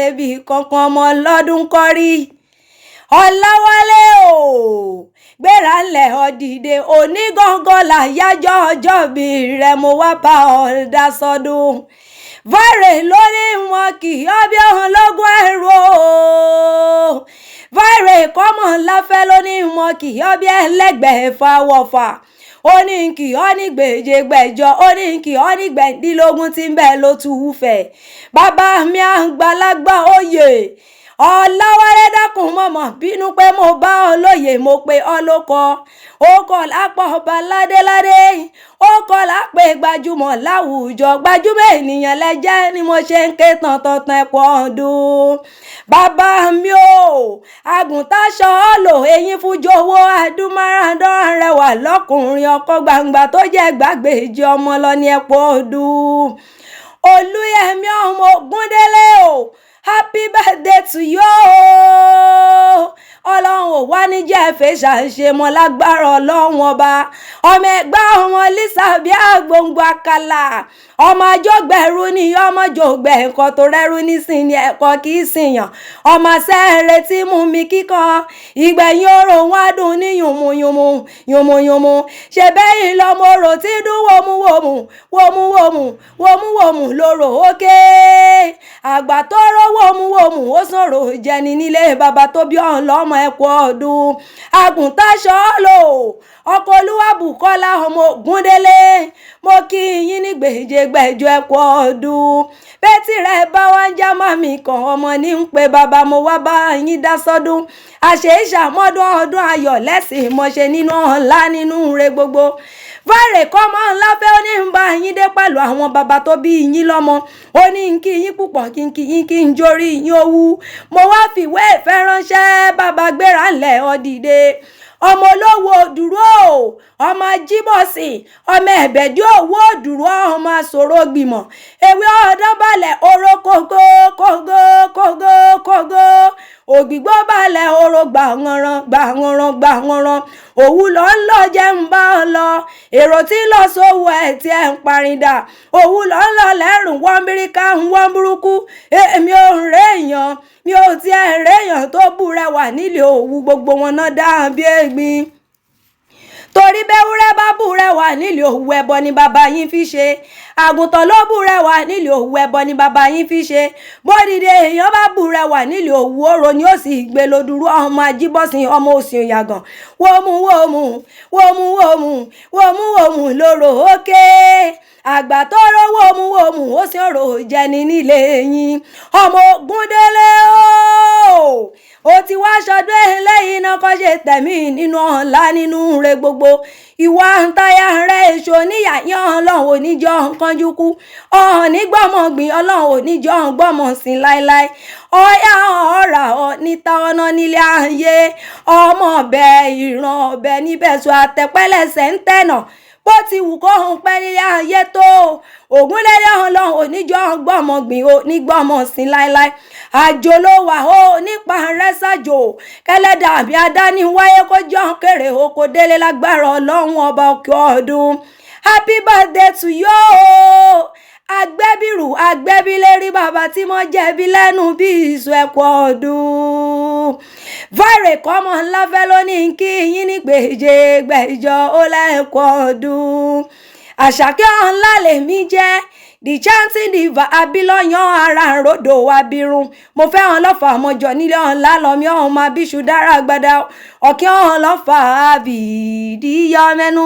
rebi kankan ọmọ lọ́dún kọ́rí Ọláwálé o gbéra ńlẹ̀ ọ̀dìdẹ onígangan láyájọ́ ọjọ́ bí rẹ̀ mo wá bá ọ dá sọdún Váre lórí wọn kì í ọbẹ̀ ọ̀hún lógún ẹ̀rọ Váre kọ́mọ̀ láfẹ́ lóní wọn kì í ọbẹ̀ ẹlẹ́gbẹ̀ẹ́ fáwọ́fà ó ní kì ọ́ ní gbèjègbèjọ ó ní kì ọ́ ní gbẹ̀ndínlógún tí ń bẹ ló tú fẹ̀ bàbá mi àgbàlagbà oyè Ọláwálé dákun mọ̀mọ́ bínú pé mo bá ọ lóye mo pe ọ lóko ó kọ̀ lápọ̀ ọba ládéládé ó kọ̀ lápè gbajúmọ̀ láwùjọ gbajúmọ̀ ènìyàn lẹ́jẹ́ ni mo ṣe ń ké tọ̀tọ̀tàn ẹ̀pọ̀ ọdún bàbá mi ò àgùntàṣọ ọ̀lò eyín fújowó àdúmáràdán rẹwà lọ́kùnrin ọkọ gbangba tó jẹ́ gbàgbéjì ọmọ lọ ní ẹ̀pọ̀ ọdún Olúyẹmí ọmọ Ògúndélé o happy birthday to you ọlọ́run ò wá ní jẹ́ ẹ̀fẹ́ ṣàṣe mọ́ lágbára ọlọ́run ọba ọmọ ẹgbẹ́ ọmọ lisa bí àgbòǹgbò àkàlà ọmọ àjọgbẹ̀rú ni ọmọ jògbẹ̀ nǹkan tó rẹ́rú nísìnyí ẹ̀kọ́ kì í sìyàn ọmọ sẹ́ẹ̀rẹ̀ tí mú mi kíkan ìgbẹ̀yìn orò wọn dùn ní yùmùyùmù yùmùyùmù ṣe bẹ́yìn lọ́mọ orò tí dún wòmúwòmù wòmúwòmù wòmúwòmù lóró òkè àgbà tó rọ́ wòmúwòmù ó sọ̀rọ̀ jẹni nílé bàbá tó bí ọ̀hún lọ́mọ ẹ̀kọ́ ọdún àgùntàṣọ́ lò ọkọ Olúwabùkọ́lá ọmọ Ògúndélé mo kí yín ní gbèjègbèjọ ẹ̀kọ́ ọdún bẹ́tì rẹ̀ bá wá ń já màmí kan ọmọ ní ń pe bàbá mo wá bá yín dá sọ́dún àṣẹ ìṣàmọ́dún ọdún ayọ̀ lẹ́sìn mọ́ṣe nínú ọ̀la nínú re gbogbo Váre kọ́mọ ńlá fẹ́ ó ní ń bá yín dé pẹ̀lú àwọn bàbá tó bí yín lọ́mọ ó ní ń kí yín púpọ̀ kí ń kí yín kí ń jórí yín owú mo wá fìwé ìfẹ́ ránṣẹ́ bàbá gbéra ńlẹ̀ ọ̀dìdẹ ọmọ Olowu Oduru ọmọ Jíbọ̀sìn ọmọ ẹ̀bẹ̀dí owó Oduru ọmọ àsòro gbìmọ̀ ewé ọ̀dán balẹ̀ oró kógó kógó kógó kógó ògbìgbó balẹ̀ oró gbàǹran gbàǹran gbàǹran òwú lọ ń lọ jẹ́ ń bá ọ lọ èrò tí lọ sówó ẹ̀ tí ẹ̀ ń parindà òwú lọ ń lọ lẹ́rùn wọ́n bíríkà ń wọ́n burúkú èmi ò ń réèyàn mi ò tiẹ̀ réèyàn tó bú rẹwà nílé Òwu gbogbo wọn náà dáhùn bí ẹ̀gbin torí bẹ́wúrẹ́ bá bú rẹwà nílé Òwu ẹbọ ni bàbá yín fi ṣe àgùntàn ló bú rẹwà nílé Òwu ẹbọ ni bàbá yín fi ṣe bódìdé èèyàn bá bú rẹwà nílé Òwu orò ni ó sì gbé lódúró ọmọ Ajíbọ̀sìn ọmọ òsì òyàgàn wòmù wòmù wòmù wòmù wòmù wòmù lóró òkè àgbà tó rọ wòmù wòmù ó sì rò jẹni nílé yín ọmọ Ògúndélé ó ti wá ṣọdún eléyìí náà kọ́ ṣe tẹ̀mí nínú ọ̀la nínú re gbogbo ìwà ntaya rẹ̀ èso níyàyàn ọlọ́run oníjọ́ kánjú kú ọ̀hún nígbọ́mọ̀gbìn ọlọ́run oníjọ́ gbọ́mọ̀ sí láéláé ọ̀yà ọ̀rà níta ọ̀nà nílé ayé ọmọ ọbẹ̀ ìran ọbẹ̀ níbẹ̀ sọ àtẹ̀pẹ́lẹsẹ̀ ń tẹ̀nà bó ti wù kó hùn pẹ́ nílé ayé tó Ògúndélé ọlọ́run oníjọ́ gbọ́mọ̀gbìn onígbọ́mọ̀ sí láéláé àjò ló wà ó nípa rẹ̀ ṣàjò kẹlẹ́dà àbí adáni wáyé kó jọ́ kéré oko délé lágbára ọlọ́run ọba òkè ọdún happy birthday to you agbẹ́bìrù agbẹ́bílérí bàbá tí mo jẹ̀bi lẹ́nu bí ìṣù ẹ̀kọ́ ọdún Váre kọ́mọ ńlá fẹ́ lónìí kí yín ní gbèjègbèjọ ó lẹ́ẹ̀kọ́ ọdún Àṣàkẹ́ ọ̀nlá lèmi jẹ́ the chanting diva abilọ́yàn ara ròdò abirun mo fẹ́ hàn lọ́fà àmọ́jọ nílé ọ̀nlá lọ́mí ọ̀hún máa bíṣu dára gbada ọ̀kẹ́ ọ̀hún lọ́fà àbìdíyọ mẹ́nu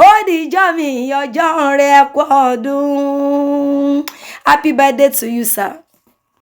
ó dìjọ́ mi ọjọ́ rẹ̀ ẹ̀kọ́ ọdún. Happy birthday to you, sir.